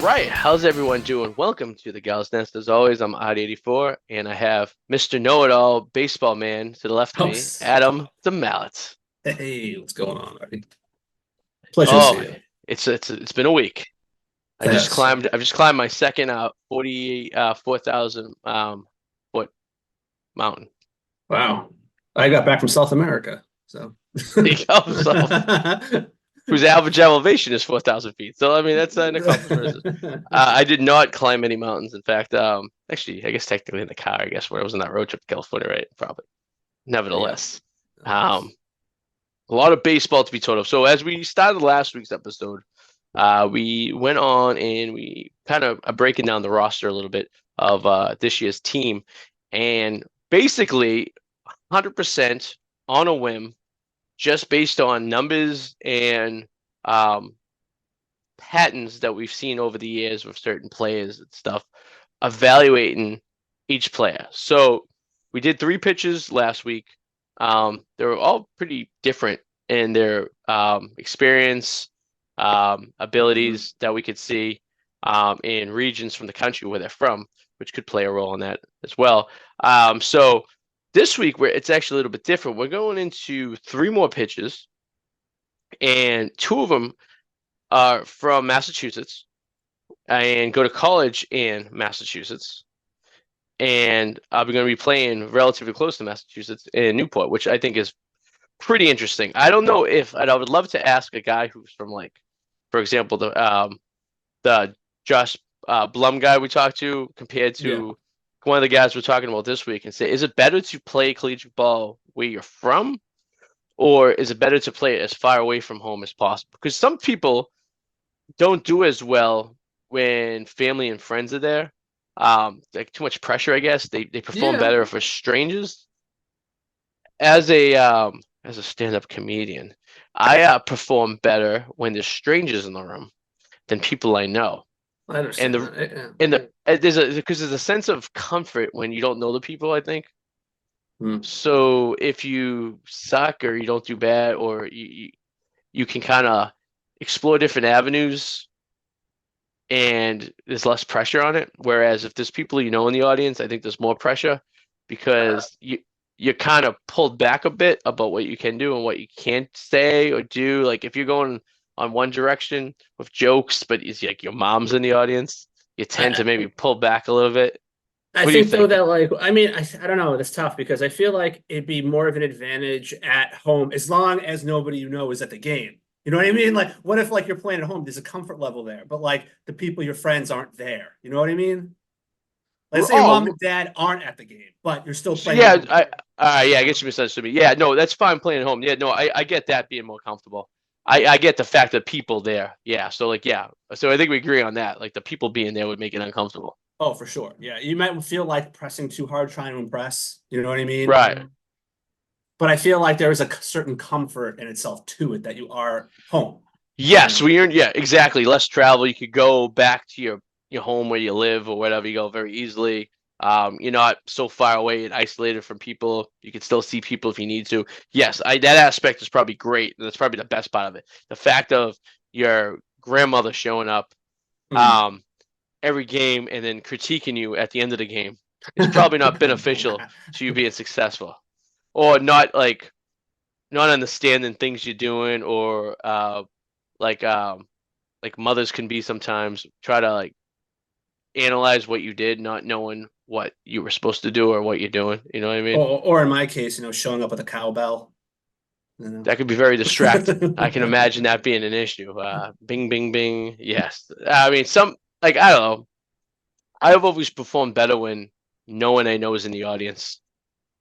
right, how's everyone doing? Welcome to the Gulls Nest. As always, I'm Odd84, and I have Mr. Know-It-All Baseball Man to the left of Oh, me, Adam the Mallett. hey, what's going on, Artie? Pleasure to see Oh, you. it's been a week. Yes. I've just climbed my second 4,000 foot mountain. Wow. I got back from South America, so. There you go. So, whose average elevation is 4,000 feet. So I mean that's an accomplishment. I did not climb any mountains. In fact, actually, I guess technically in the car. I guess where I was on that road trip to California, right? Probably. Yeah. Nevertheless, um, a lot of baseball to be told of. So as we started last week's episode, we went on and we kind of are breaking down the roster a little bit of this year's team, and basically 100% on a whim, just based on numbers and um, patterns that we've seen over the years with certain players and stuff, evaluating each player. So we did three pitches last week. They were all pretty different in their experience, Mhm. abilities that we could see in regions from the country where they're from, which could play a role in that as well. So this week, where it's actually a little bit different, we're going into three more pitches, and two of them are from Massachusetts and go to college in Massachusetts. And I'm going to be playing relatively close to Massachusetts in Newport, which I think is pretty interesting. I don't know if, and I would love to ask a guy who's from, like, for example, the Josh Blum guy we talked to compared Yeah. to one of the guys we're talking about this week, and say, is it better to play collegiate ball where you're from, or is it better to play it as far away from home as possible? Because some people don't do as well when family and friends are there. Like too much pressure, I guess. They perform Yeah. better for strangers. As a stand-up comedian, I perform better when there's strangers in the room than people I know. I And understand the that. Yeah. and the there's a sense of comfort when you don't know the people, I think. Hmm. So if you suck or you don't do bad, or you can kind of explore different avenues and there's less pressure on it. Whereas if there's people you know in the audience, I think there's more pressure because you're kind of pulled back a bit about what you can do and what you can't say or do. Like if you're going on one direction with jokes, but it's like your mom's in the audience, you tend to I, maybe pull back a little bit. I What do you think though think? that I don't know, it's tough because I feel like it'd be more of an advantage at home as long as nobody you know is at the game. You know what I mean? Like, what if like you're playing at home? There's a comfort level there, but like the people, your friends aren't there. You know what I mean? Let's say your mom Oh, and dad aren't at the game, but you're still so playing at yeah, home. yeah, I guess you misunderstood me. Yeah, no, that's fine playing at home. Yeah, no, I get that being more comfortable. I get the fact that people there. Yeah, so like, yeah, so I think we agree on that. Like the people being there would make it uncomfortable. Oh, for sure. Yeah, you might feel like pressing too hard trying to impress. You know what I mean? Right. But I feel like there is a certain comfort in itself to it that you are home. You Yes, know? we earn. Yeah, exactly. Less travel. You could go back to your home where you live or whatever. You go very easily. You're not so far away and isolated from people. You can still see people if you need to. Yes, that aspect is probably great. That's probably the best part of it. The fact of your grandmother showing up Mm. um, every game and then critiquing you at the end of the game is probably not beneficial to you being successful, or not understanding things you're doing, or like um like mothers can be sometimes try to like analyze what you did, not knowing what you were supposed to do or what you're doing. You know what I mean? Or in my case, showing up with a cowbell. You That could be very distracting. I can know? imagine that being an issue. Bing, bing, bing. Yes. I mean, I don't know. I've always performed better when no one I know is in the audience,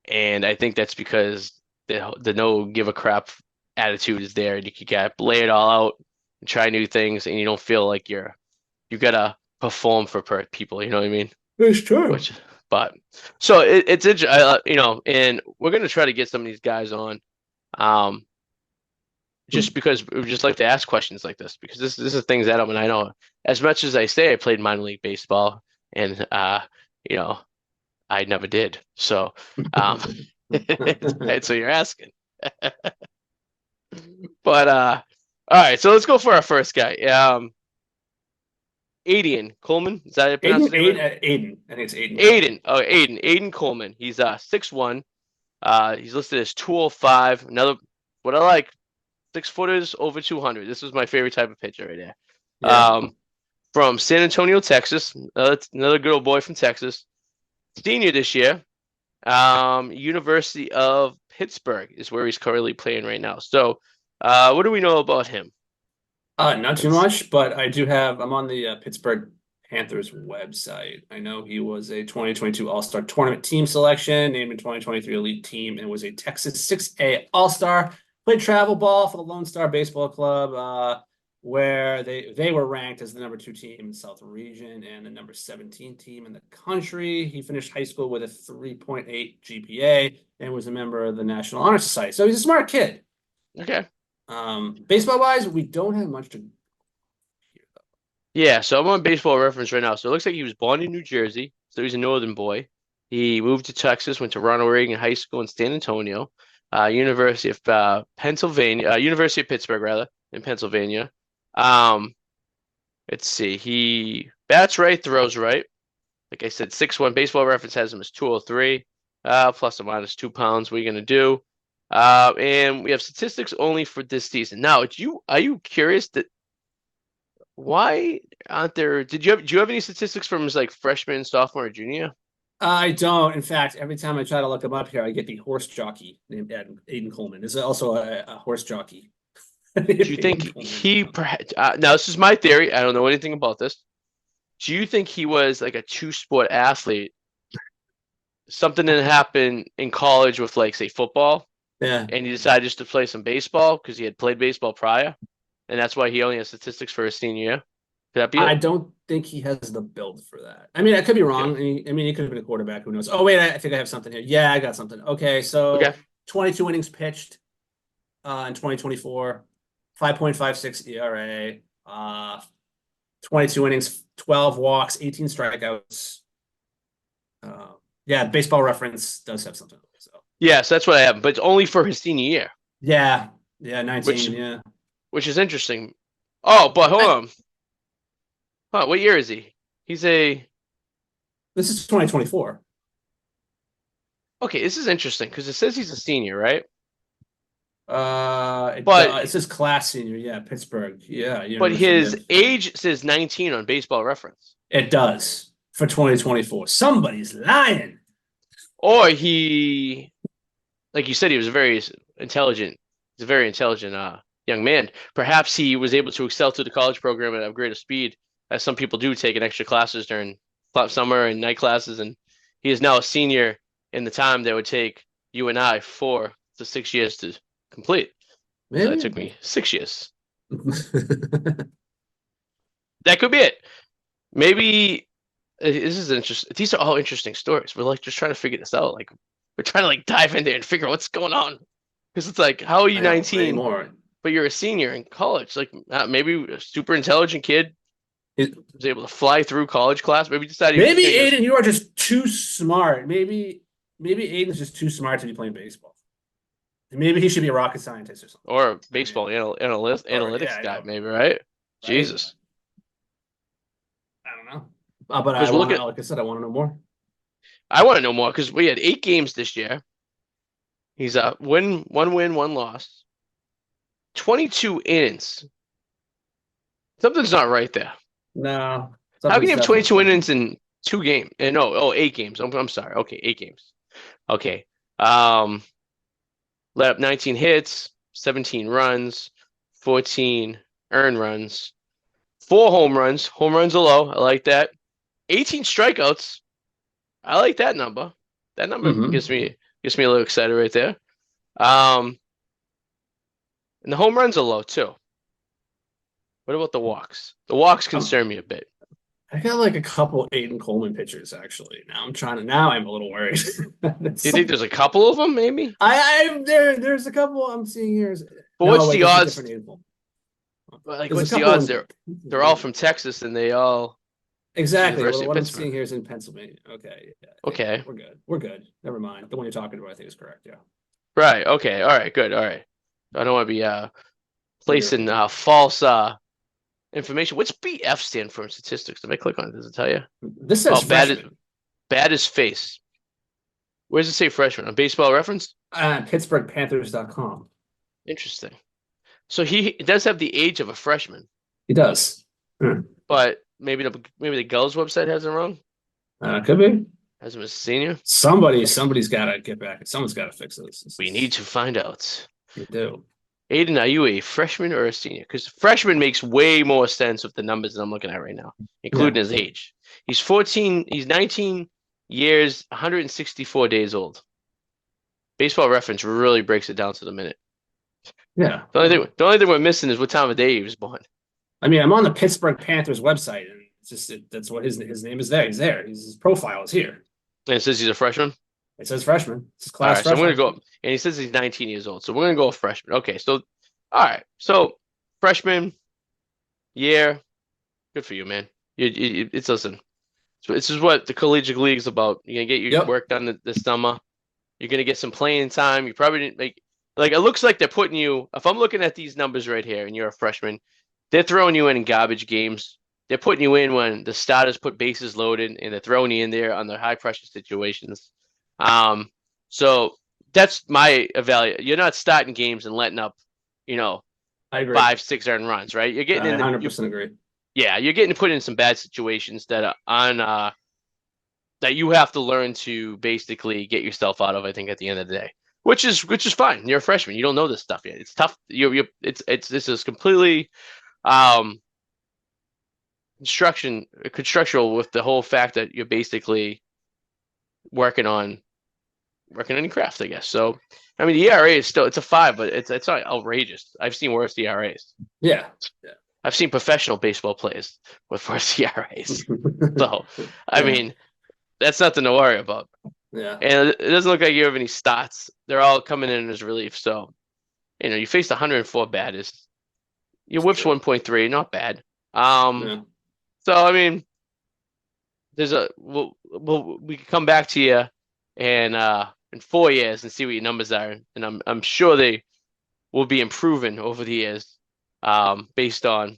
and I think that's because the no give a crap attitude is there, and you can get lay it all out and try new things, and you don't feel like you gotta perform for people. You know what I mean? It's true. Which, but so it's and we're gonna try to get some of these guys on, um, just because we would just like to ask questions like this, because this is things Adam and I know. As much as I say I played minor league baseball, and you know, I never did. So, um, so you're asking, but all right. So let's go for our first guy. Aiden Coleman. Is that how you pronounce his Aiden, name right? Aiden. I think it's Aiden Coleman. Aiden. Oh, Aiden Coleman. He's 6'1". He's listed as 205. Another what I like, 6 footers over 200. This was my favorite type of pitcher right there. Yeah. From San Antonio, Texas. Another good old boy from Texas. Senior this year. University of Pittsburgh is where he's currently playing right now. So, what do we know about him? Not too Let's much, but I'm on the Pittsburgh Panthers website. I know he was a 2022 All-Star Tournament team selection, named in 2023 Elite Team, and was a Texas 6A All-Star. Played travel ball for the Lone Star Baseball Club, where they were ranked as the number 2 team in the South Region and the number 17 team in the country. He finished high school with a 3.8 GPA and was a member of the National Honor Society. So he's a smart kid. Okay. Baseball wise, we don't have much to hear though. Yeah, so I'm on Baseball Reference right now. So it looks like he was born in New Jersey, so he's a northern boy. He moved to Texas, went to Ronald Reagan High School in San Antonio, University of Pennsylvania, University of Pittsburgh rather, in Pennsylvania. Um, let's see. He bats right, throws right. Like I said, 6'1". Baseball Reference has him as 203, plus or minus 2 pounds. What are you gonna do? And we have statistics only for this season. Now, are you curious that why aren't there? Do you have any statistics from his like freshman, sophomore, or junior? I don't. In fact, every time I try to look him up here, I get the horse jockey named Aiden Coleman. There's also a horse jockey. Do you think he perhaps? Now, this is my theory. I don't know anything about this. Do you think he was like a two-sport athlete? Something that happened in college with like say football, Yeah. and he decided just to play some baseball because he had played baseball prior, and that's why he only has statistics for his senior year. Could that be I it? don't think he has the build for that. I mean, I could be Okay. wrong. I mean, he could have been a quarterback. Who knows? Oh, wait, I think I have something here. Yeah, I got something. Okay, Okay. so 22 innings pitched in 2024, 5.56 ERA, 22 innings, 12 walks, 18 strikeouts. Yeah, Baseball Reference does have something. So Yes, that's what I have, but it's only for his senior year, yeah, which 19. Yeah, which is interesting. Oh, but hold I, on. Huh, what year is he? He's a this is 2024. okay. This is interesting because it says he's a senior, right? It But says class senior. Yeah, Pittsburgh. Yeah, but University his of. age says 19 on Baseball Reference, It does for 2024. Somebody's lying. or he, like you said, he was a very intelligent. He's a very intelligent young man. Perhaps he was able to excel through the college program at a greater speed, as some people do, taking extra classes during summer and night classes, and he is now a senior in the time that would take you and I 4 to 6 years to complete. So that Maybe. took me 6 years. That could be it. Maybe this is interesting. These are all interesting stories. We're like just trying to figure this out. Like we're trying to like dive in there and figure out what's going on. Because it's like, how are you I know, way 19, more. but you're a senior in college? Like maybe a super intelligent kid was able to fly through college class. Maybe decided he was Maybe just going to Aiden, you are just too smart. Maybe Aiden's just too smart to be playing baseball. And maybe he should be a rocket scientist or something. or a baseball analytics I guy, know, maybe, right? right? Jesus. I don't know. But Because I we're want to, looking, like I said, I want to know more. I want to know more because we had 8 games this year. He's one win, one loss, 22 innings. Something's not right there. No, How can something's you have definitely 22 wrong. innings in 2 games? No, 8 games. I'm sorry. Okay, 8 games. Okay. Um, Let up 19 hits, 17 runs, 14 earned runs, 4 home runs. Home runs are low. I like that. 18 strikeouts. I like that number. That number Mm-hmm. gets me a little excited right there. Um, and the home runs are low too. What about the walks? The walks concern me a bit. I got like a couple Aiden Coleman pitchers actually. Now I'm a little worried. Do you think there's a couple of them, maybe? There's a couple I'm seeing here. But No, what's wait, the this is a odds? different Aiden Coleman. Like, There's a what's the couple odds? in They're all Pennsylvania. from Texas and they all Exactly. University of What I'm Pittsburgh. seeing here is in Pennsylvania. Okay. Yeah. Okay. We're good. We're good. Never mind. The one you're talking about, I think is correct. Yeah. Right. Okay. All right. Good. All right. I don't want to be You're placing false information. What's BF stand for in statistics? Let me click on it. Does it tell you? This says freshman. Bad as face. Where does it say freshman? On Baseball Reference? PittsburghPanthers.com. Interesting. So he does have the age of a freshman. He does. But maybe the Gulls website has it wrong. Could be. Has him as a senior. Somebody's got to get back. Someone's got to fix this. We need to find out. You do. Aiden, are you a freshman or a senior? Because freshman makes way more sense with the numbers that I'm looking at right now, including his age. He's 14. He's 19 years, 164 days old. Baseball Reference really breaks it down to the minute. Yeah. The only thing we're missing is what time of day he was born. I mean, I'm on the Pittsburgh Panthers website, and it's just that's what his name is there. He's there. His profile is here. And it says he's a freshman. It says freshman. It's his class freshman. So I'm freshman. gonna go, and he says he's 19 years old. So we're gonna go with freshman. Okay, so all right, so freshman year, good for you, man. It's listen. So this is what the collegiate league is about. You're gonna get your work done this summer. You're gonna get some playing time. You probably didn't make it looks like they're putting you. If I'm looking at these numbers right here, and you're a freshman, they're throwing you in garbage games. They're putting you in when the starters put bases loaded, and they're throwing you in there on the high pressure situations. So that's my evaluation. You're not starting games and letting up, I agree. 5-6 earned runs, right? You're getting in. 100% agree. Yeah, you're getting put in some bad situations that are on that you have to learn to basically get yourself out of. I think at the end of the day, which is fine. You're a freshman. You don't know this stuff yet. It's tough. This is completely constructional with the whole fact that you're basically working on your craft, I guess. So, I mean, the ERA is still it's a 5, but it's not outrageous. I've seen worse ERAs. Yeah. I've seen professional baseball players with worse ERAs. So, I mean, that's nothing to worry about. Yeah. And it doesn't look like you have any stats. They're all coming in as relief. So, you faced 104 batters. Your whip's 1.3, not bad. So I mean, we can come back to you and in 4 years and see what your numbers are, and I'm sure they will be improving over the years, based on,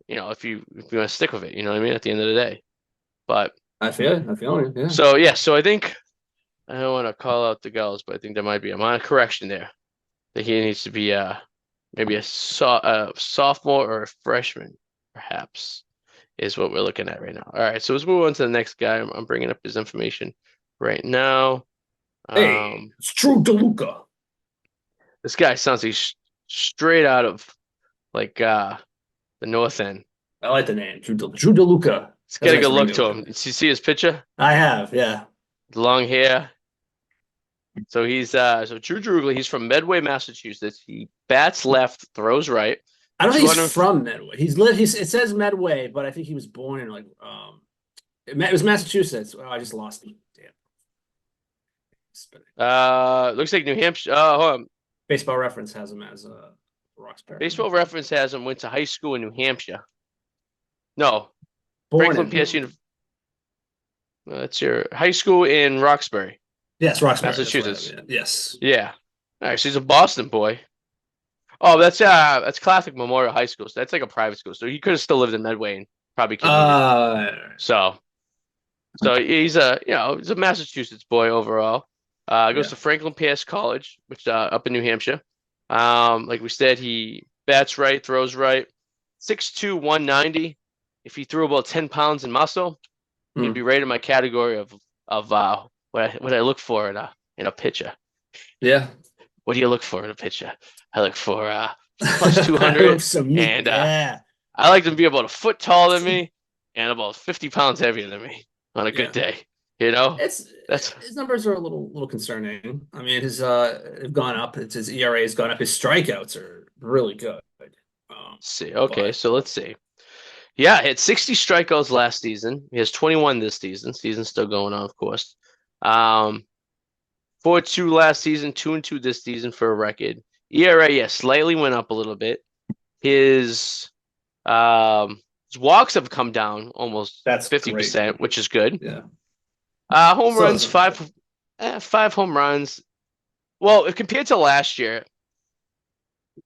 if you want to stick with it, you know what I mean, at the end of the day. But I feel it. Yeah. So I think I don't want to call out the Gulls, but I think there might be a correction there that he needs to be maybe a sophomore or a freshman, perhaps, is what we're looking at right now. All right, so let's move on to the next guy. I'm bringing up his information right now. Hey, it's Drew DeLuca. This guy sounds like he's straight out of the North End. I like the name, Drew DeLuca. Let's get a good look to him. Did you see his picture? I have, yeah. Long hair. So he's Drew DeLuca. He's from Medway, Massachusetts. He bats left, throws right. I don't think he's from Medway. It says Medway, but I think he was born in it was Massachusetts. Oh, I just lost him. Damn. Looks like New Hampshire. Hold on. Baseball Reference has him as Roxbury. Baseball Reference has him went to high school in New Hampshire. No, Franklin Pierce University. That's your high school in Roxbury. Yes, Roxbury, Massachusetts. Yes. Yeah. All right, so he's a Boston boy. Oh, that's Classic Memorial High School. So that's like a private school. So he could have still lived in Medway and probably continued. So he's a Massachusetts boy overall. Goes to Franklin Pierce College, which up in New Hampshire. Like we said, he bats right, throws right. 6'2", 190. If he threw about 10 pounds in muscle, he'd be right in my category of what I look for in a pitcher. Yeah. What do you look for in a pitcher? I look for plus 200, and I like them to be about a foot taller than me and about 50 pounds heavier than me on a good day. His numbers are a little concerning. I mean, his have gone up. His ERA has gone up. His strikeouts are really good. See, okay, so let's see. Yeah, he had 60 strikeouts last season. He has 21 this season. Season's still going on, of course. 4.2 last season, 2.2 this season for a record. ERA, slightly went up a little bit. His walks have come down almost 50%, which is good. Yeah. Home runs, five home runs. Well, if compared to last year,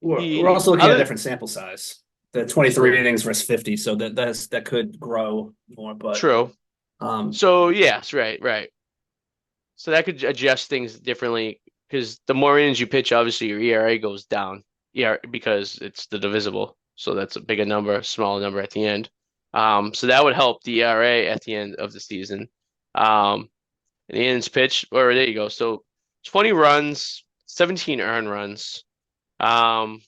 we're also looking at a different sample size. the 23 So innings versus 50, so that could grow more. But true. um, So yes, right, right. So that could adjust things differently because the more innings you pitch, obviously your ERA goes down. Yeah, because it's the divisible. So that's a bigger number, smaller number at the end. So that would help the ERA at the end of the season. And the innings pitch, or there you go. So 20 runs, 17 earned runs. Um,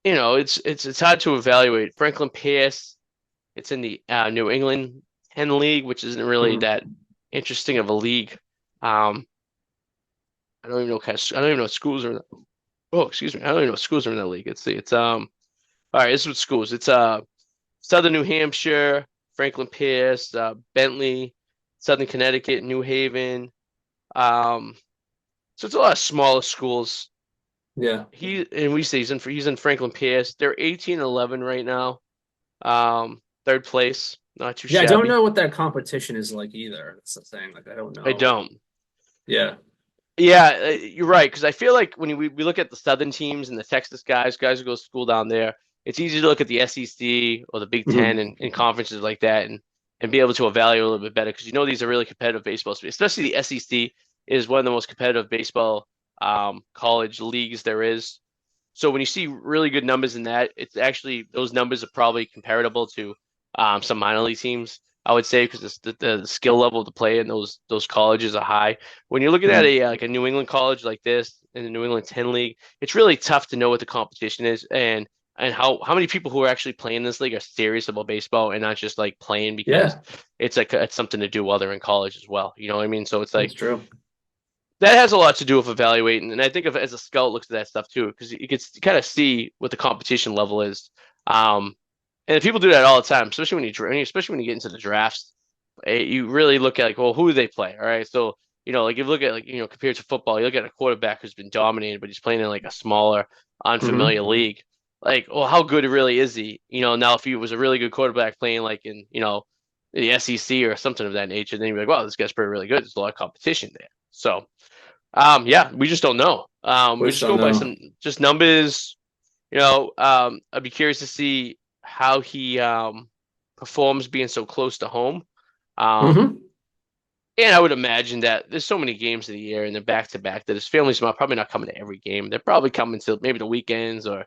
it's hard to evaluate. Franklin Pierce, it's in the New England 10 league, which isn't really mhm. that interesting of a league. Um, I don't even know I don't even know what schools are in oh, excuse me. I don't even know what schools are in that league. Let's see. It's all right, this is what schools. It's Southern New Hampshire, Franklin Pierce, Bentley, Southern Connecticut, New Haven. Um, so it's a lot of smaller schools. Yeah, We say he's in Franklin Pierce. They're 18-11 right now. Third place, not too yeah. I don't shabby. know what that competition is like either. That's the thing. Like, I don't I know. don't. Yeah. Yeah, you're right. Because I feel like when we look at the Southern teams and the Texas guys who go to school down there, it's easy to look at the SEC or the Big Ten Mhm. and conferences like that and be able to evaluate a little bit better because you know these are really competitive baseball, especially the SEC is one of the most competitive baseball college leagues there is. So when you see really good numbers in that, it's actually those numbers are probably comparable to some minor league teams. I would say because the skill level of the play in those colleges are high. When you're looking at Mhm. a like a New England college like this in the New England 10 league, it's really tough to know what the competition is and how many people who are actually playing this league are serious about baseball and not just like playing because Yeah, it's something to do while they're in college as well. You know what I mean? So it's that's like true. that has a lot to do with evaluating, and I think of as a scout looks at that stuff too, because you can kind of see what the competition level is. Um, and people do that all the time, especially especially when you get into the drafts. You really look at like, well, who do they play? All right, so like if you look at like compared to football, you look at a quarterback who's been dominated, but he's playing in like a smaller, unfamiliar Hmm. league. Like, well, how good really is he? Now if he was a really good quarterback playing like in the SEC or something of that nature, then you'd be like, wow, this guy's pretty really good. There's a lot of competition there. So. Yeah, we just don't know. We We just just don't go by know. some just numbers. I'd be curious to see how he performs being so close to home. Um, Hmm. and I would imagine that there's so many games of the year and they're back to back that his family's not probably not coming to every game. They're probably coming to maybe the weekends or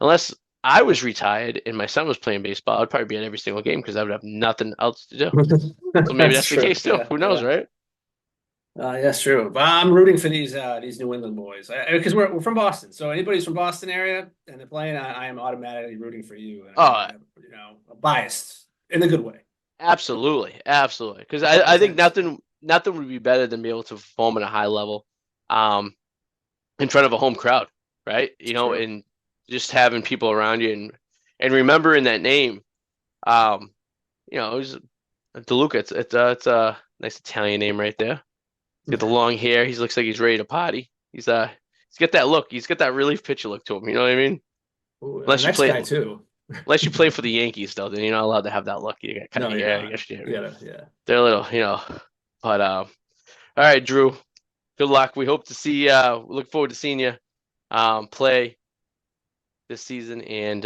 unless I was retired and my son was playing baseball, I'd probably be at every single game because I would have nothing else to do. So maybe That's that's the true. case too. Yeah, Who knows, yeah. right? That's true. But I'm rooting for these New England boys because we're from Boston. So anybody's from Boston area and they're playing, I am automatically rooting for you, and Oh, I have biased in a good way. absolutely, absolutely. Because Well, I think thanks. nothing would be better than be able to perform at a high level, um, in front of a home crowd, right? It's true. And just having people around you and remembering that name. Um, it was DeLuca. It's a nice Italian name right there. He's got the long hair. He looks like he's ready to party. He's got that look. He's got that relief pitcher look to him. You know what I mean? Ooh, and the Unless you next play guy too. unless you play for the Yankees though, then you're not allowed to have that look. You got No, cutting you're hair. not. You gotta, yeah. They're a little. But all right, Drew. Good luck. We hope to see. Look forward to seeing you play this season, and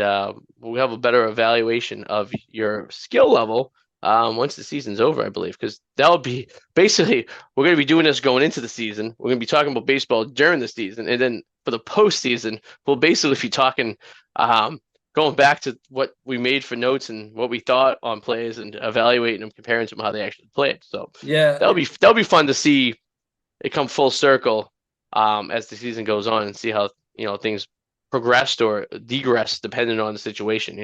we'll have a better evaluation of your skill level once the season's over, I believe, because that'll be basically we're going to be doing this going into the season. We're going to be talking about baseball during the season, and then for the postseason, we'll basically be talking, um, going back to what we made for notes and what we thought on plays and evaluating them, comparing them to how they actually played. So Yeah, that'll be fun to see it come full circle as the season goes on and see how things progressed or degressed depending on the situation.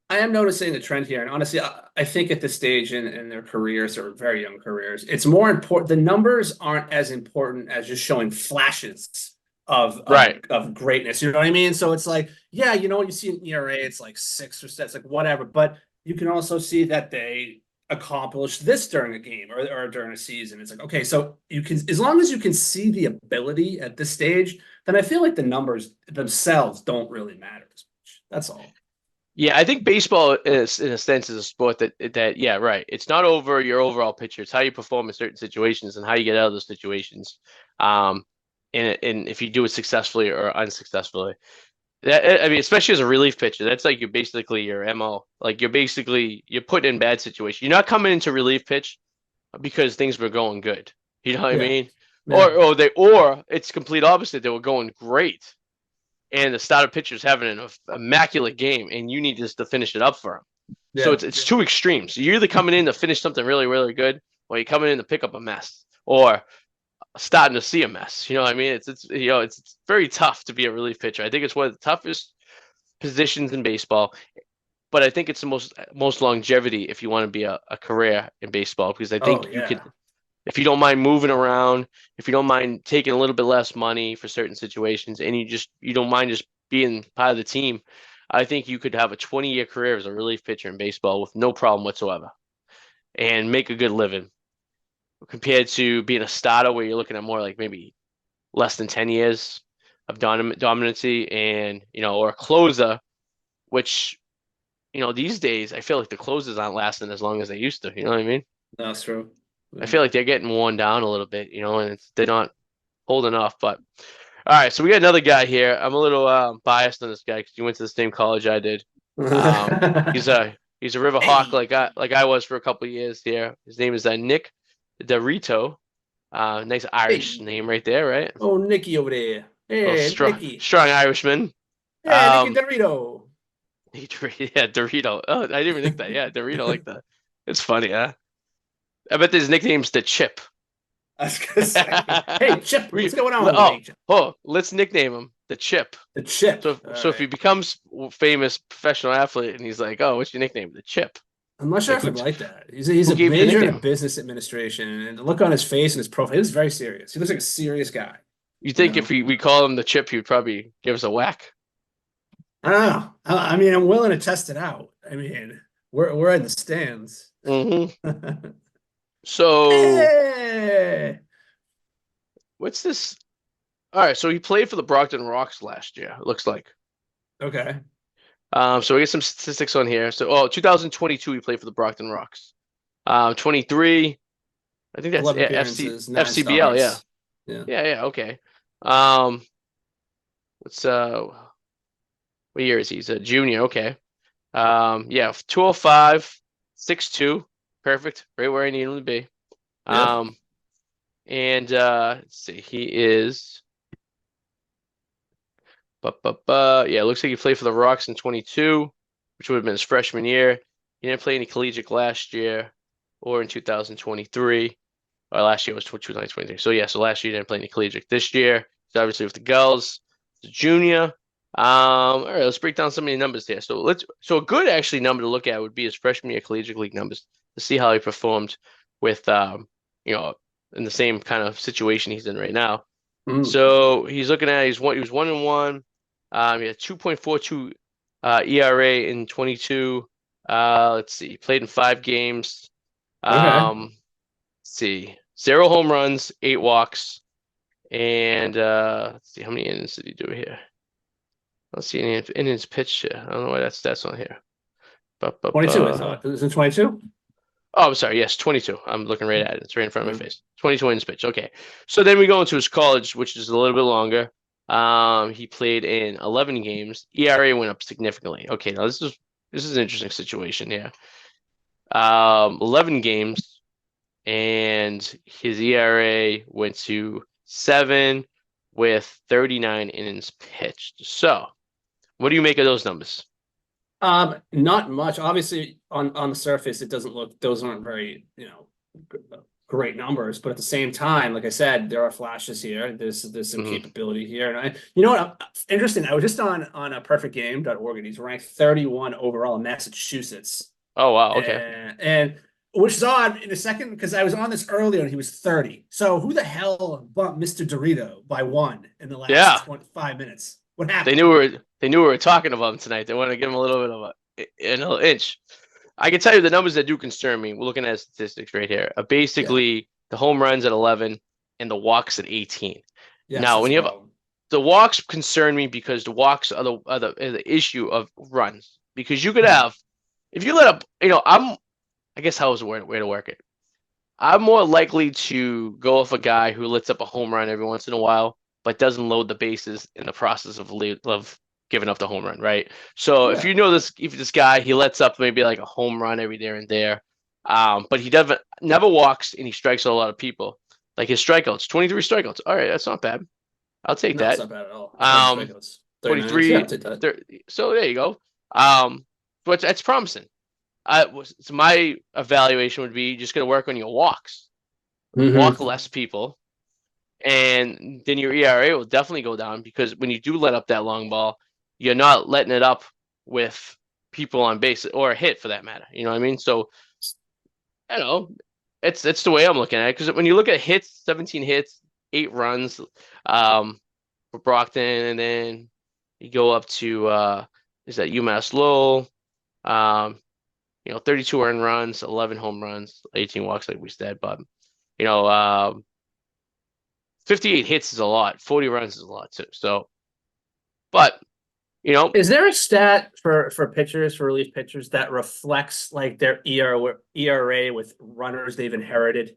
I am noticing the trend here, and honestly, I think at this stage in their careers or very young careers, it's more important. The numbers aren't as important as just showing flashes Right. of greatness. You know what I mean? So it's like, yeah, you see an ERA, it's like 6 or 7, it's like whatever. But you can also see that they accomplished this during a game or during a season. It's like, okay, so you can, as long as you can see the ability at this stage, then I feel like the numbers themselves don't really matter as much. That's all. Yeah, I think baseball is, in a sense, is a sport that yeah, right. It's not over your overall picture. It's how you perform in certain situations and how you get out of those situations. Um, and if you do it successfully or unsuccessfully. That, I mean, especially as a relief pitcher, that's like you're basically your MO. Like you're put in bad situation. You're not coming into relief pitch because things were going good. You know what I Yeah. mean? Yeah. Or it's complete opposite. They were going great, and the starter pitcher's having an immaculate game, and you need just to finish it up for him. So Yeah. it's two extremes. You're either coming in to finish something really really good, or you're coming in to pick up a mess, or starting to see a mess. You know what I mean? It's very tough to be a relief pitcher. I think it's one of the toughest positions in baseball, but I think it's the most longevity if you want to be a career in baseball because I Oh think you yeah. could if you don't mind moving around, if you don't mind taking a little bit less money for certain situations, and you don't mind just being part of the team, I think you could have a 20-year career as a relief pitcher in baseball with no problem whatsoever and make a good living compared to being a starter where you're looking at more like maybe less than 10 years of dominancy and or a closer, which these days I feel like the closers aren't lasting as long as they used to. You know what I mean? That's true. I Yeah. feel like they're getting worn down a little bit, and they're not holding off. But all right, so we got another guy here. I'm a little biased on this guy because he went to the same college I did. He's a River Hawk Hey. like I was for a couple of years here. His name is Nick Dorito. Nice Irish Hey. name right there, right? Oh, Nikki over there. Little Hey, strong, Nikki. strong Irishman. Hey, Nikki Um, Dorito. yeah, Dorito. Oh, I didn't even think that. Yeah, Dorito like that. It's funny, huh? I bet his nickname's the Chip. I was gonna say, hey, Chip, what's we, going on with oh, you, Chip? let's nickname him the Chip. The Chip. So, All so if he right. becomes famous professional athlete and he's like, "Oh, what's your nickname?" The Chip. I'm not It's sure like if I'd like that. He's who a gave you the major in nickname? business administration, and the look on his face and his profile, he was very serious. He looks like a serious guy. You You think if know, we call him the Chip, he'd probably give us a whack? I don't know. I mean, I'm willing to test it out. I mean, we're in the stands. Hmm. So Hey! what's this? All right, so he played for the Brockton Rocks last year. It looks like. Okay. So we get some statistics on here. So, 2022, he played for the Brockton Rocks. 23, I think that's 11 FC appearances, 9 FCBL. Yeah, starts. Yeah. yeah. Okay. Um, what's what year is he? He's a junior. Okay. Yeah, 205, 6'2", perfect, right where I need him to be. Yep. Um, and let's see, he is. Yeah, it looks like he played for the Rocks in 22, which would have been his freshman year. He didn't play any collegiate last year or in 2023. Or last year was 2023. So yeah, so last year he didn't play any collegiate. This year, he's obviously with the Gulls. He's a junior. All right, let's break down some of the numbers there. So a good actually number to look at would be his freshman year collegiate league numbers to see how he performed with you know, in the same kind of situation he's in right now. Mm. So he's looking at he was 1-1. He had 2.42 ERA in 22. Let's see, he played in 5 games. Okay. Let's see, 0 home runs, 8 walks, and let's see how many innings did he do here? I don't see any innings pitched here. I don't know why that's on here. 22, I thought. Is it 22? Oh, I'm sorry. Yes, 22. I'm looking right at it. It's right in front of Yeah. my face. 22 innings pitched. Okay. So then we go into his college, which is a little bit longer. He played in 11 games. ERA went up significantly. Okay, now this is an interesting situation here. 11 games, and his ERA went to 7 with 39 innings pitched. So, what do you make of those numbers? Not much. Obviously, on the surface, it doesn't look, those aren't very, great numbers. But at the same time, like I said, there are flashes here. There's some Hmm. capability here. And you know what? Interesting. I was just on a perfectgame.org, and he's ranked 31 overall in Massachusetts. Oh, wow. Okay. And which is odd in a second because I was on this earlier and he was 30. So who the hell bumped Mr. Dorito by one in the last Yeah. 25 minutes? What They happened? knew we were talking about him tonight. They want to give him a little bit of a an inch. I can tell you the numbers that do concern me. We're looking at statistics right here. Yeah. Basically, the home runs at 11 and the walks at 18. Yes, Now, that's when a you have problem. the walks concern me because the walks are the issue of runs. Because you could Mhm. have if you let up, I guess how is the way to work it? I'm more likely to go with a guy who lets up a home run every once in a while, but doesn't load the bases in the process of giving up the home run, right? So if Yeah. you know this, if this guy, he lets up maybe like a home run every there and there, but he doesn't never walks and he strikes out a lot of people. Like his strikeouts, 23 strikeouts. All right, that's not bad. I'll take No, it's that. not bad at all. How many Um, strikeouts? 39. Yeah, I'll 23, take that. 30, so there you go. But that's promising. So my evaluation would be just going to work on your walks, walk Hmm. less people, and then your ERA will definitely go down because when you do let up that long ball, you're not letting it up with people on base or a hit for that matter. You know what I mean? So I don't know. It's the way I'm looking at it because when you look at hits, 17 hits, 8 runs, for Brockton, and then you go up to is that UMass Lowell, 32 earned runs, 11 home runs, 18 walks, like we said, but you know, 58 hits is a lot, 40 runs is a lot too. So, but you know, Is there a stat for pitchers, for relief pitchers, that reflects like their ERA with runners they've inherited?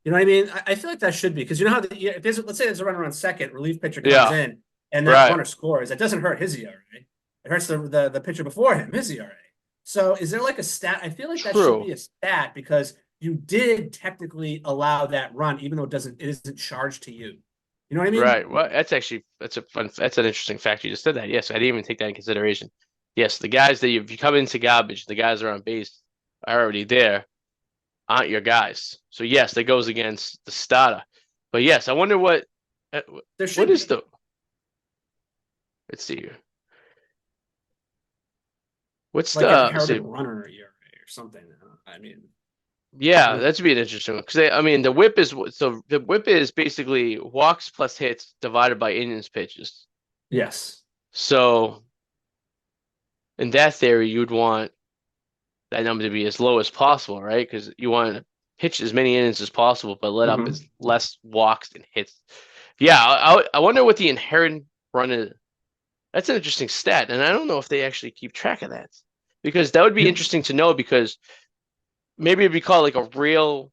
You know what I mean? I feel like that should be because you know how if let's say there's a runner on second, relief pitcher comes yeah, in and that right, runner scores. That doesn't hurt his ERA. It hurts the pitcher before him, his ERA. So is there like a stat? I feel like that should true, be a stat because you did technically allow that run, even though it isn't charged to you. You know what I mean? right. Well, that's an interesting fact. You just said that. Yes, I didn't even take that in consideration. Yes, the guys that if you come into garbage, the guys that are on base are already there, aren't your guys. So yes, that goes against the starter. But yes, I wonder uh, There what should is be let's see here. What's like an the inherited say runner ERA or something. I mean, I don't yeah, know. that'd be an interesting one because I mean the whip is basically walks plus hits divided by innings pitches. Yes. So in that theory, you'd want that number to be as low as possible, right? Because you want to pitch as many innings as possible, but let up as Hmm. less walks and hits. Yeah, I wonder what the inherent run is. That's an interesting stat, and I don't know if they actually keep track of that because that would be interesting to know because maybe it'd be called like a real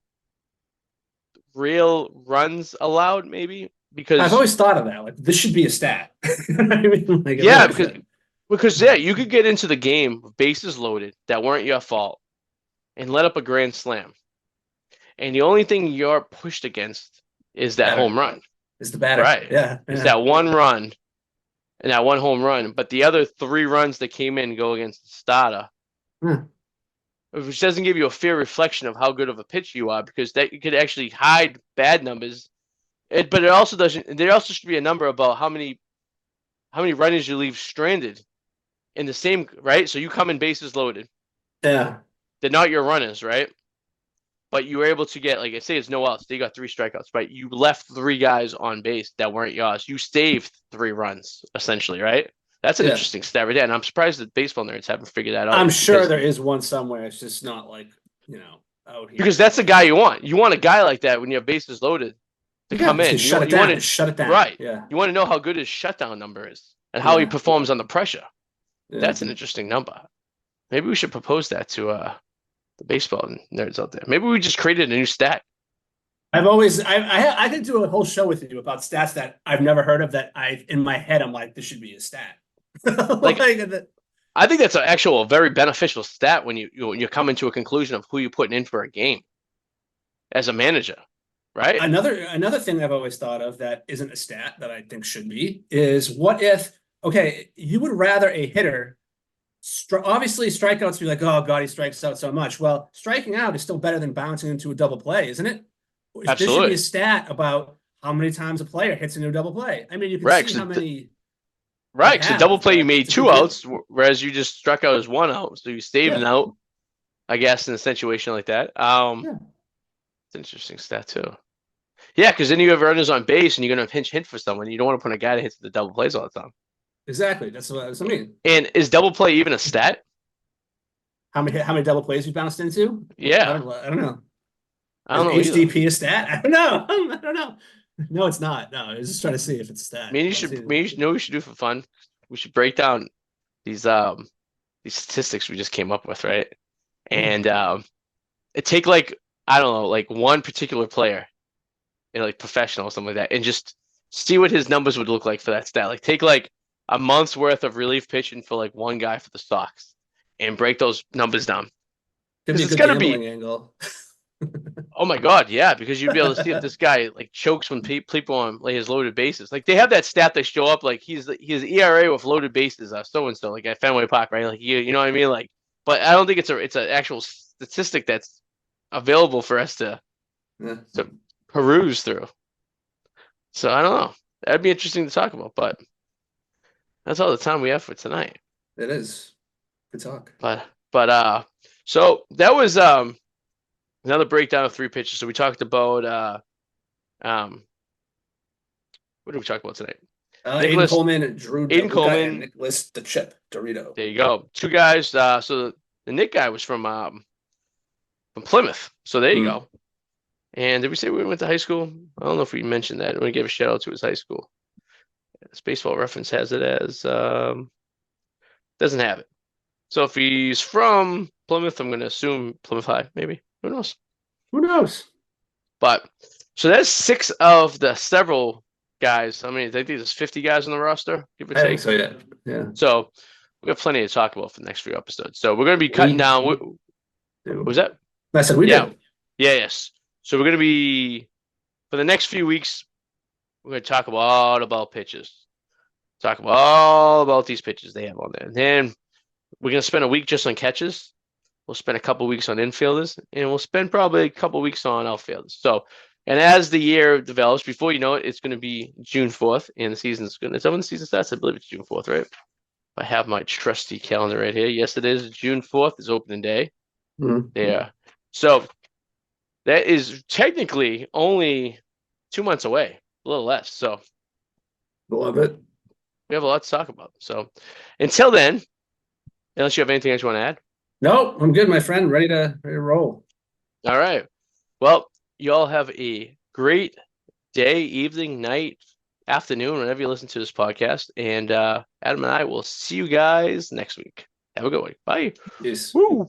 runs allowed, maybe I've because always thought of that. Like this should be a stat. I mean, like it yeah, really because should. yeah, you could get into the game with bases loaded that weren't your fault and let up a grand slam, and the only thing you're pushed against is that Batter home run, is the batter. right? Yeah, It's yeah. that one run and that one home run, but the other 3 runs that came in go against the starter, Hmm. which doesn't give you a fair reflection of how good of a pitcher you are because that you could actually hide bad numbers. But it also doesn't. There also should be a number about how many runners you leave stranded in the same right. So you come in bases loaded. Yeah. They're not your runners, right? But you were able to get like I say, it's no outs. They got 3 strikeouts, right? You left 3 guys on base that weren't yours. You saved 3 runs essentially, right? That's an Yeah. interesting stat right there, and I'm surprised that baseball nerds haven't figured that out I'm yet sure because there is one somewhere. It's just not like, out here that's the guy everywhere. you want. You want a guy like that when you have bases loaded to Yeah, come just to in. shut it You want down. to Just shut it down. right. Yeah. You want to know how good his shutdown number is and how he Yeah. performs on the pressure. Yeah. That's an interesting number. Maybe we should propose that to the baseball nerds out there. Maybe we just created a new stat. I could do a whole show with you about stats that I've never heard of that in my head, I'm like, this should be a stat. Like Like, I think that's an actual very beneficial stat when you come into a conclusion of who you're putting in for a game as a manager, right? another thing I've always thought of that isn't a stat that I think should be is what if, okay, you would rather a hitter obviously strikeouts be like, oh God, he strikes out so much. Well, striking out is still better than bouncing into a double play, isn't it? There should be a Absolutely. stat about how many times a player hits into a double play. I mean, you can Right. see Cause how many they right. So double have, play, you but made it's a big two deal. outs, whereas you just struck out as 1 out. So you saved an Yeah, out, I guess, in a situation like that. yeah, It's an interesting stat too. Yeah, because then you have runners on base and you're gonna pinch hit for someone. You don't want to put a guy that hits the double plays all the time. exactly. That's what I mean. And is double play even a stat? How many double plays you bounced into? Yeah, I don't know. I Is don't know either. HDP a stat? I don't know. I don't know. No, it's not. No, I was just trying to see if it's a I stat. mean, I don't see it. you should know what we should do for fun. We should break down these these statistics we just came up with, right? Yeah. And it take like I don't know, like one particular player, like professional or something like that, and just see what his numbers would look like for that stat. Like take like a month's worth of relief pitching for like one guy for the Sox and break those numbers down. Could be Because a it's good gonna be, gambling angle. oh my God, yeah, because you'd be able to see if this guy like chokes when people on like his loaded bases. Like they have that stat that show up like his ERA with loaded bases so and so like at Fenway Park, right? Like you know what I mean? Like, but I don't think it's an actual statistic that's available for us Yeah, to peruse through. So I don't know. That'd be interesting to talk about, but that's all the time we have for tonight. it is. Good talk. But so that was another breakdown of three pitches. So we talked about um what did we talk about tonight? Aiden Nicholas, Coleman, Drew Aiden DeLuca, and Coleman. Nicholas the Chip Dorito. There you go. Two guys. So the Nick guy was from Plymouth. So there you Hmm. go. And did we say we went to high school? I don't know if we mentioned that. We gave a shout out to his high school. This baseball reference has it as doesn't have it. So if he's from Plymouth, I'm going to assume Plymouth High, maybe. Who knows? Who knows? But so that's six of the several guys. I mean, I think there's 50 guys on the roster, give or I think take. so, yeah. Yeah. So we have plenty to talk about for the next few episodes. So we're going to be cutting down. What was that? I said we Yeah. did. Yeah, yes. So we're going to be, for the next few weeks, we're going to talk all about pitches. Talk about all about these pitches they have on there. And then we're going to spend a week just on catches. We'll spend a couple weeks on infielders, and we'll spend probably a couple weeks on outfielders. So, and as the year develops, before you know it, it's going to be June 4th, and the season's going to, is that when the season starts? I believe it's June 4th, right? I have my trusty calendar right here. Yes, it is. June 4th is opening day. Mhm. Yeah. So that is technically only 2 months away, a little less. So Love it. we have a lot to talk about. So until then, unless you have anything else you want to add. No, I'm good, my friend. Ready to roll. All right. Well, you all have a great day, evening, night, afternoon, whenever you listen to this podcast. And Adam and I will see you guys next week. Have a good one. Bye. Peace. Woo!